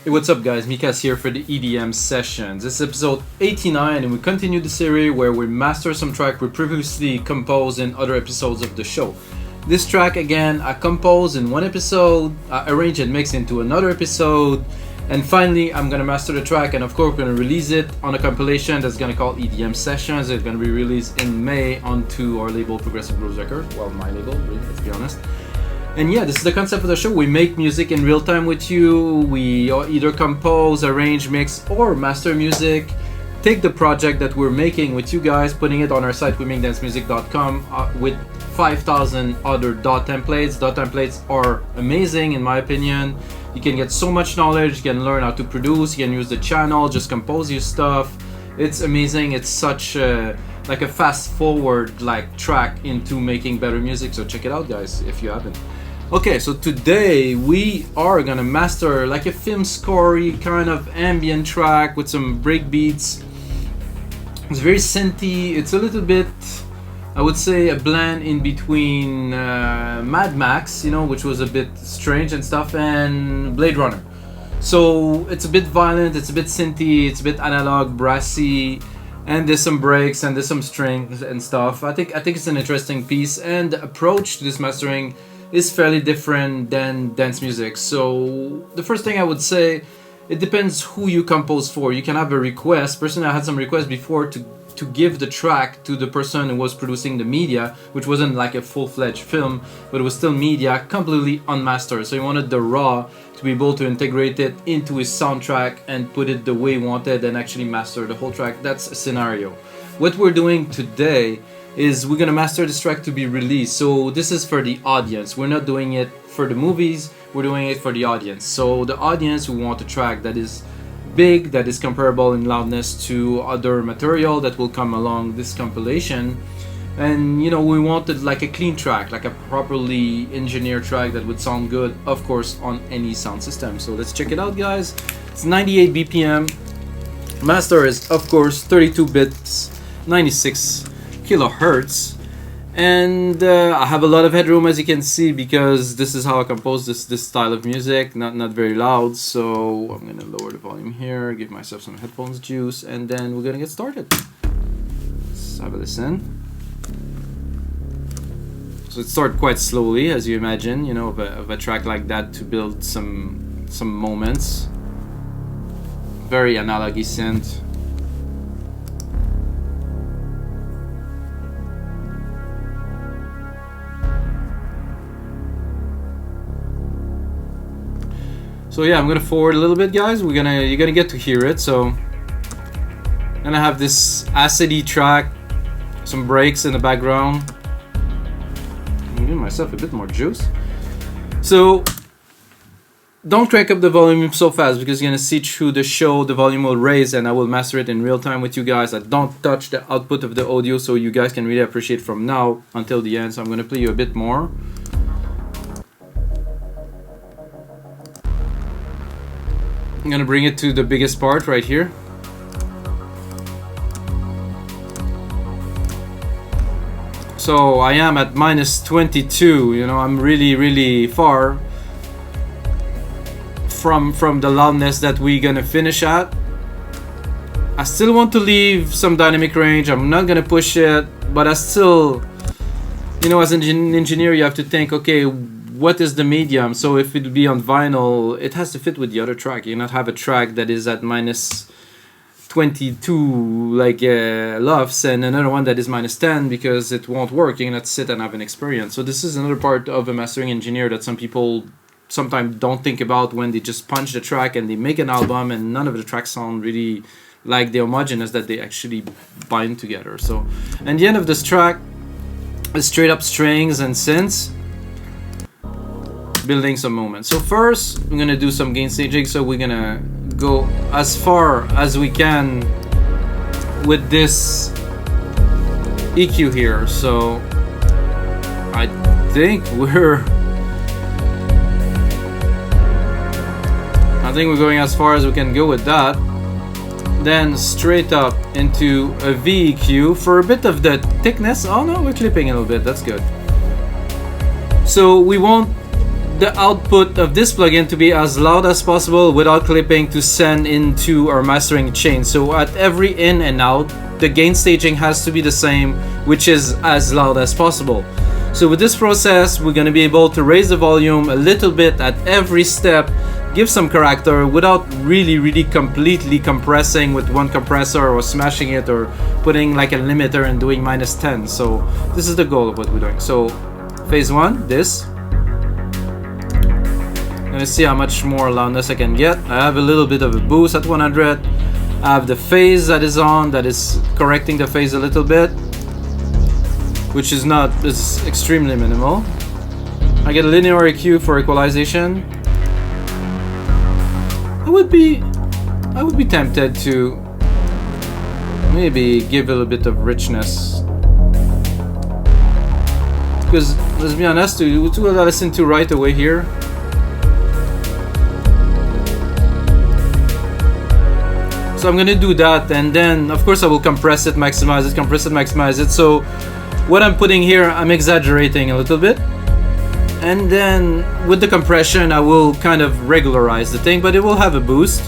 Hey, what's up guys, Mikas here for the EDM sessions. This is episode 89 and we continue the series where we master some track we previously composed in other episodes of the show. This track again I composed in one episode, I arranged and mixed into another episode, and finally I'm gonna master the track and of course we're gonna release it on a compilation that's gonna call EDM Sessions. It's gonna be released in May onto our label Progressive Grooves Records. Well, my label, really, let's be honest. And yeah, this is the concept of the show. We make music in real time with you. We either compose, arrange, mix, or master music. Take the project that we're making with you guys, putting it on our site, wemakdancemusic.com, with 5,000 other dot templates. Dot templates are amazing in my opinion. You can get so much knowledge, you can learn how to produce, you can use the channel, just compose your stuff. It's amazing. It's such like a fast forward like track into making better music, so check it out guys if you haven't. Okay, so today we are gonna master like a film score-y kind of ambient track with some breakbeats. It's very synthy. It's a little bit, I would say, a blend in between Mad Max, you know, which was a bit strange and stuff, and Blade Runner. So it's a bit violent, it's a bit synthy, it's a bit analog, brassy, and there's some breaks and there's some strings and stuff. I think it's an interesting piece, and the approach to this mastering is fairly different than dance music. So the first thing I would say, it depends who you compose for. You can have a request. Personally, I had some requests before to give the track to the person who was producing the media, which wasn't like a full-fledged film, but it was still media, completely unmastered. So he wanted the raw to be able to integrate it into his soundtrack and put it the way he wanted and actually master the whole track. That's a scenario. What we're doing today is we're gonna master this track to be released. So this is for the audience. We're not doing it for the movies, we're doing it for the audience. So the audience who want a track that is big, that is comparable in loudness to other material that will come along this compilation. And you know, we wanted like a clean track, like a properly engineered track that would sound good, of course, on any sound system. So let's check it out guys. It's 98 BPM. Master is of course 32 bits, 96 kilohertz, and I have a lot of headroom, as you can see, because this is how I compose this style of music. Not very loud, so I'm gonna lower the volume here, give myself some headphones juice, and then we're gonna get started. Let's have a listen. So it started quite slowly, as you imagine, you know, of a track like that, to build some moments. Very analog-y synth. So yeah, I'm gonna forward a little bit guys. You're gonna get to hear it. So I'm gonna have this acidy track, some breaks in the background. I'm giving myself a bit more juice. So don't crank up the volume so fast, because you're gonna see through the show the volume will raise and I will master it in real time with you guys. I don't touch the output of the audio, so you guys can really appreciate from now until the end. So I'm gonna play you a bit more. I'm gonna bring it to the biggest part right here. So I am at minus 22, you know, I'm really far from the loudness that we're gonna finish at. I still want to leave some dynamic range, I'm not gonna push it, but I still, you know, as an engineer you have to think, okay, what is the medium? So if it'll be on vinyl, it has to fit with the other track. You cannot have a track that is at minus 22 like LUFS and another one that is minus 10, because it won't work. You cannot sit and have an experience. So this is another part of a mastering engineer that some people sometimes don't think about when they just punch the track and they make an album and none of the tracks sound really like the homogeneous that they actually bind together. So at the end of this track is straight up strings and synths, building some moments. So first I'm gonna do some gain staging. So we're gonna go as far as we can with this EQ here. So I think we're going as far as we can go with that. Then straight up into a VEQ for a bit of the thickness. Oh no, we're clipping a little bit, that's good. So we won't the output of this plugin to be as loud as possible without clipping to send into our mastering chain. So at every in and out, the gain staging has to be the same, which is as loud as possible. So with this process, we're going to be able to raise the volume a little bit at every step, give some character without really completely compressing with one compressor or smashing it or putting like a limiter and doing -10. So this is the goal of what we're doing. So phase 1, this. I'm gonna see how much more loudness I can get. I have a little bit of a boost at 100. I have the phase that is on, that is correcting the phase a little bit, which is not, is extremely minimal. I get a linear EQ for equalization. I would be tempted to maybe give it a bit of richness, because let's be honest, to listen to right away here. So I'm gonna do that, and then of course I will compress it, maximize it, compress it, maximize it. So what I'm putting here, I'm exaggerating a little bit, and then with the compression I will kind of regularize the thing, but it will have a boost.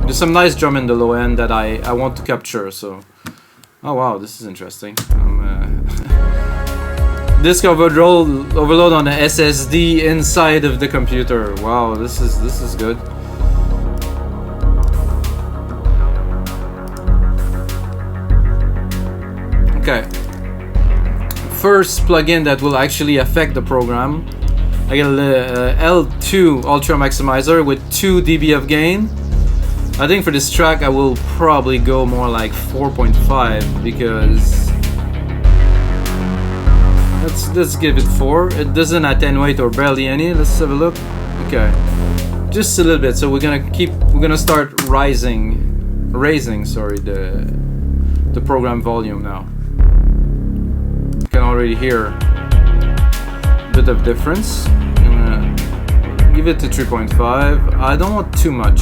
There's some nice drum in the low end that I want to capture. So, oh wow, this is interesting. Disk overload on the SSD inside of the computer. Wow, this is good. Okay, first plugin that will actually affect the program. I get a L2 ultramaximizer with 2 dB of gain. I think for this track I will probably go more like 4.5, because let's give it 4. It doesn't attenuate or barely any. Let's have a look. Okay, just a little bit. So we're gonna start raising the program volume now. You can already hear a bit of difference. I'm gonna give it to 3.5. I don't want too much.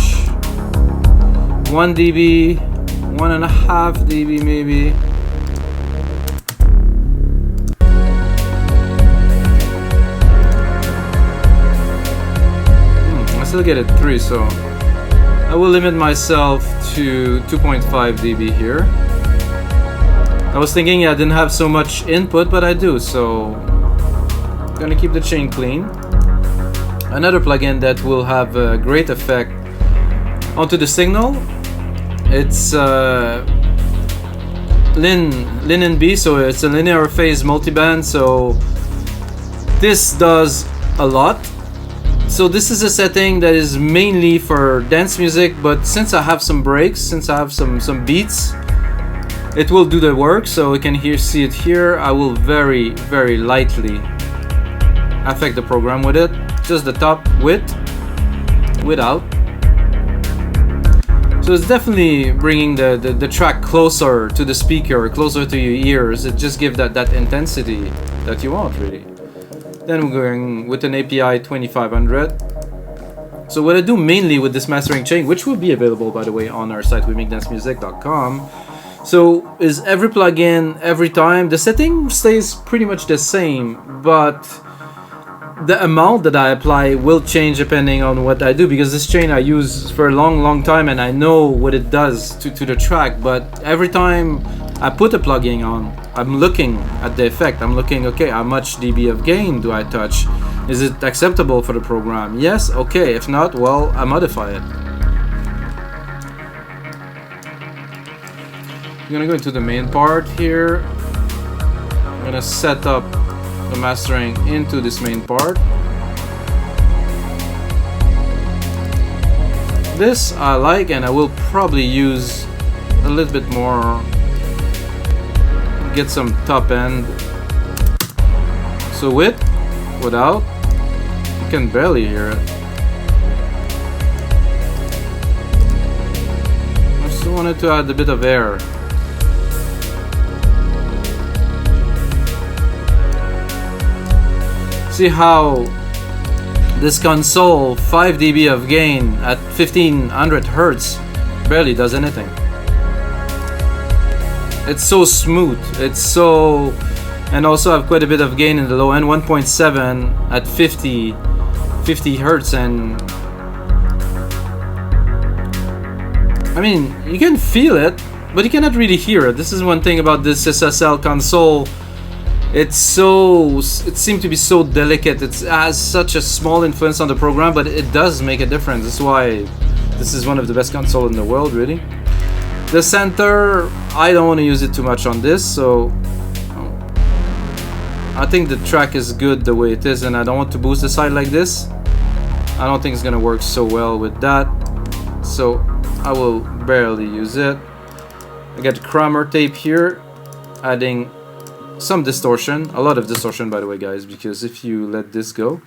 1 dB, 1.5 dB maybe. I still get it 3, so I will limit myself to 2.5 dB here. I was thinking I didn't have so much input, but I do, so I'm gonna keep the chain clean. Another plugin that will have a great effect onto the signal, it's LIN MB, so it's a linear phase multiband. So this does a lot. So this is a setting that is mainly for dance music, but since I have some breaks, since I have some beats, it will do the work. So you can see it here. I will very lightly affect the program with it, just the top width, without. So it's definitely bringing the track closer to the speaker, closer to your ears. It just gives that intensity that you want, really. Then we're going with an API 2500. So what I do mainly with this mastering chain, which will be available by the way on our site, wemakdancemusic.com, so is every plugin, every time, the setting stays pretty much the same, but the amount that I apply will change depending on what I do, because this chain I use for a long time and I know what it does to the track. But every time I put a plugin on, I'm looking at the effect. I'm looking, okay, how much dB of gain do I touch? Is it acceptable for the program? Yes, okay. If not, well, I modify it. I'm gonna go into the main part here. I'm gonna set up the mastering into this main part. This I like, and I will probably use a little bit more, get some top end. So without, you can barely hear it. I still wanted to add a bit of air. See how this console 5 dB of gain at 1500 Hertz barely does anything. It's so smooth. It's so, and also have quite a bit of gain in the low end, 1.7 at 50 hertz, and I mean, you can feel it, but you cannot really hear it. This is one thing about this SSL console. It seems to be so delicate. It has such a small influence on the program, but it does make a difference. That's why this is one of the best consoles in the world, really. The center, I don't want to use it too much on this, so I think the track is good the way it is, and I don't want to boost the side like this. I don't think it's gonna work so well with that, so I will barely use it. I got Kramer tape here, adding some distortion, a lot of distortion by the way guys, because if you let this go,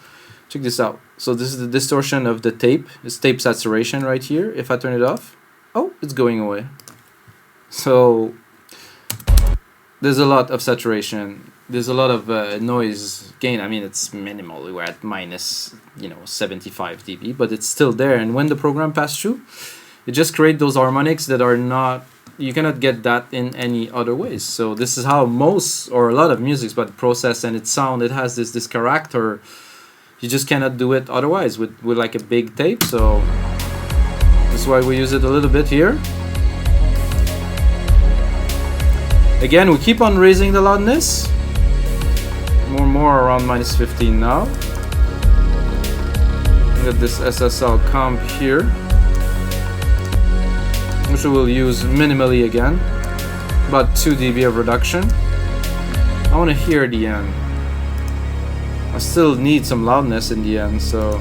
check this out. So this is the distortion of the tape. It's tape saturation right here. If I turn it off, oh, it's going away. So there's a lot of saturation. There's a lot of noise gain. I mean, it's minimal. We're at minus, 75 dB, but it's still there. And when the program passes through, it just creates those harmonics that are not, you cannot get that in any other ways. So this is how most or a lot of music's but processed, and its sound, it has this character. You just cannot do it otherwise with like a big tape. So that's why we use it a little bit here. Again, we keep on raising the loudness. More around minus 15 now. We got this SSL comp here, which we will use minimally again, about 2 dB of reduction. I want to hear the end. I still need some loudness in the end, so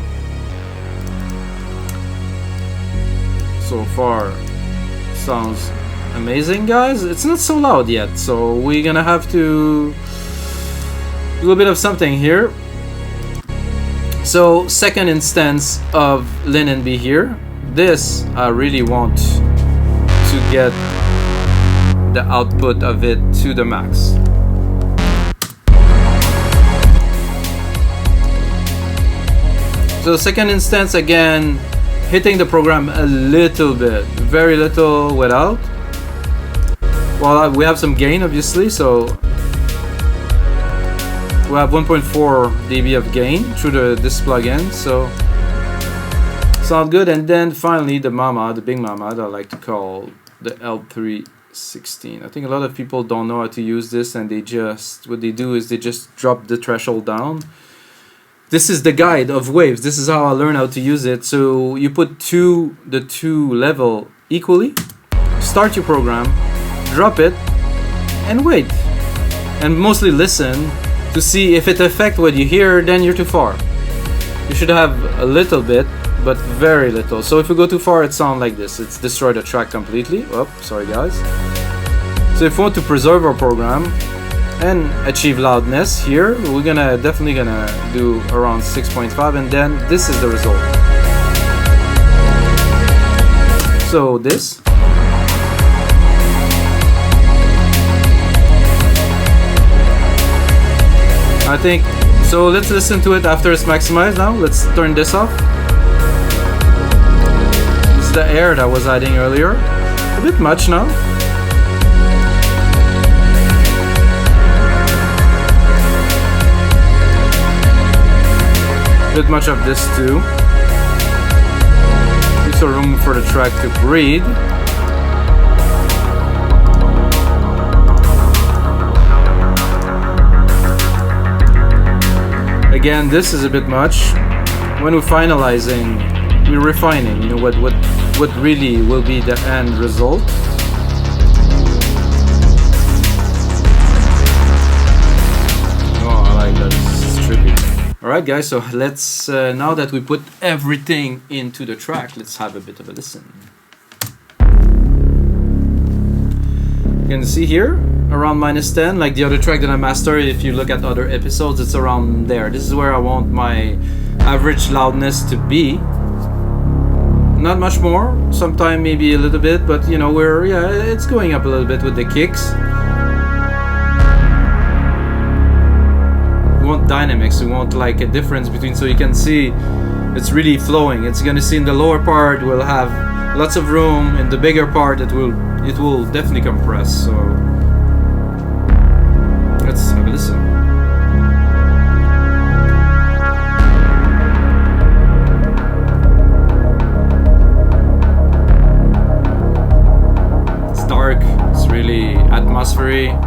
far sounds amazing, guys. It's not so loud yet, so we're gonna have to do a bit of something here. So second instance of LIN MB here. This I really want to get the output of it to the max. So second instance, again, hitting the program a little bit, very little without. Well, we have some gain obviously, so we have 1.4 dB of gain through this plugin, so sound good. And then finally the mama, the big mama that I like to call the L316. I think a lot of people don't know how to use this, and what they do is they just drop the threshold down. This is the guide of waves. This is how I learned how to use it. So you put the two level equally, start your program, drop it, and wait, and mostly listen to see if it affects what you hear. Then you're too far. You should have a little bit, but very little. So if you go too far, it sounds like this. It's destroyed the track completely. Oh, sorry guys. So if we want to preserve our program and achieve loudness here, we're definitely gonna do around 6.5, and then this is the result. So this. I think, so let's listen to it after it's maximized now. Let's turn this off. This is the air that I was adding earlier. A bit much now. A bit much of this too. Gives a room for the track to breathe. Again, this is a bit much. When we're finalizing, we're refining, what really will be the end result. Oh, I like that. It's trippy. Alright guys, so let's, now that we put everything into the track, let's have a bit of a listen. You can see here, around minus 10, like the other track that I mastered. If you look at other episodes, it's around there. This is where I want my average loudness to be. Not much more, sometime maybe a little bit, but it's going up a little bit with the kicks. We want dynamics, we want like a difference between, so you can see it's really flowing. It's gonna see in the lower part we'll have lots of room, in the bigger part it will definitely compress. So let's have a listen. 3.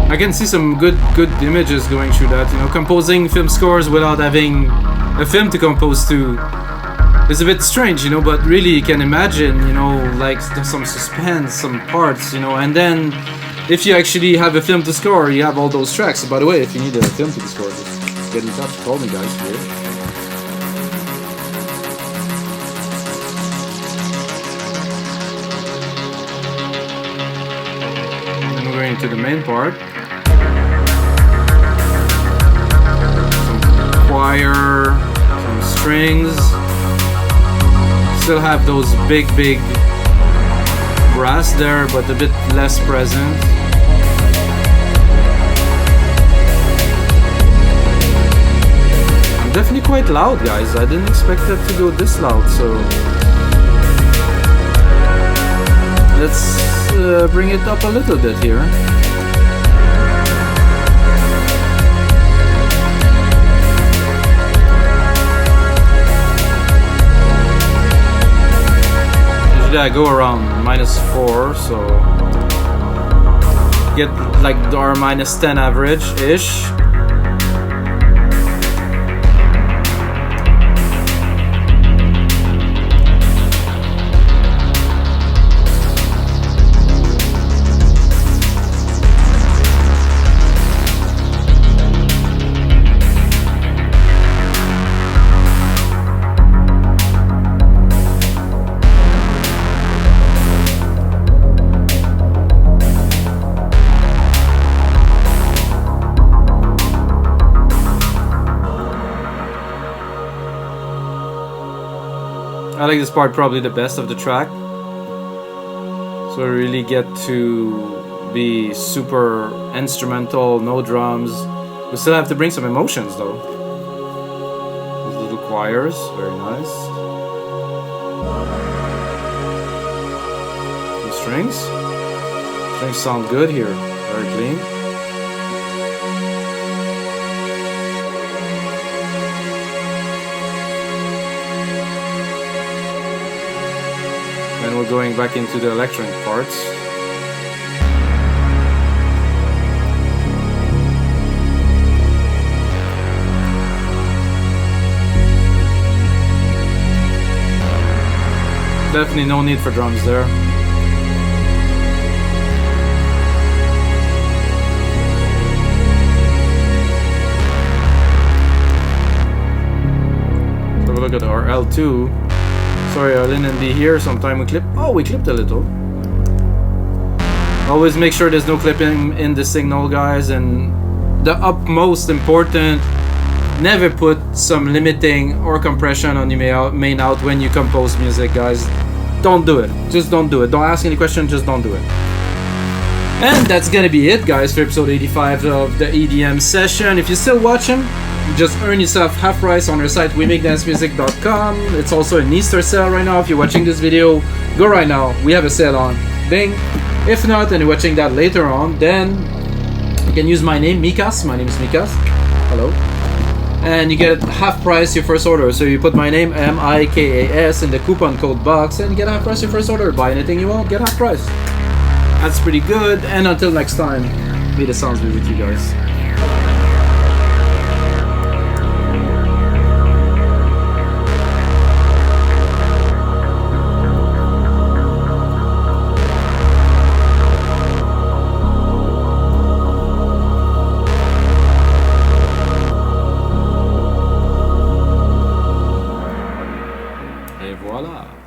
I can see some good images going through that. You know, composing film scores without having a film to compose to is a bit strange, you know, but really you can imagine, you know, like some suspense, some parts, you know, and then if you actually have a film to score, you have all those tracks. So by the way, if you need a film to score, just get in touch, call me guys here. And we're going to the main part. Choir, some strings, still have those big brass there, but a bit less present. I'm definitely quite loud, guys. I didn't expect that to go this loud, so let's bring it up a little bit here. I go around -4, so get like our -10 average-ish. I like this part probably the best of the track. So I really get to be super instrumental, no drums. We still have to bring some emotions though. Those little choirs, very nice. Some strings. Strings sound good here, very clean. And we're going back into the electronic parts. Definitely no need for drums there. So we look at our L2. Sorry, our LIN MB here. Sometime we clip. Oh, we clipped a little. Always make sure there's no clipping in the signal, guys. And the utmost important, never put some limiting or compression on your main out when you compose music, guys. Don't do it. Just don't do it. Don't ask any questions. Just don't do it. And that's gonna be it, guys, for episode 85 of the EDM session. If you're still watching, just earn yourself half price on our site, wemakedancemusic.com. It's also an Easter sale right now. If you're watching this video, go right now. We have a sale on. Bing. If not, and you're watching that later on, then you can use my name, Mikas. My name is Mikas. Hello. And you get half price your first order. So you put my name, M-I-K-A-S, in the coupon code box, and you get half price your first order. Buy anything you want, get half price. That's pretty good. And until next time, may the sounds be with you guys. voila.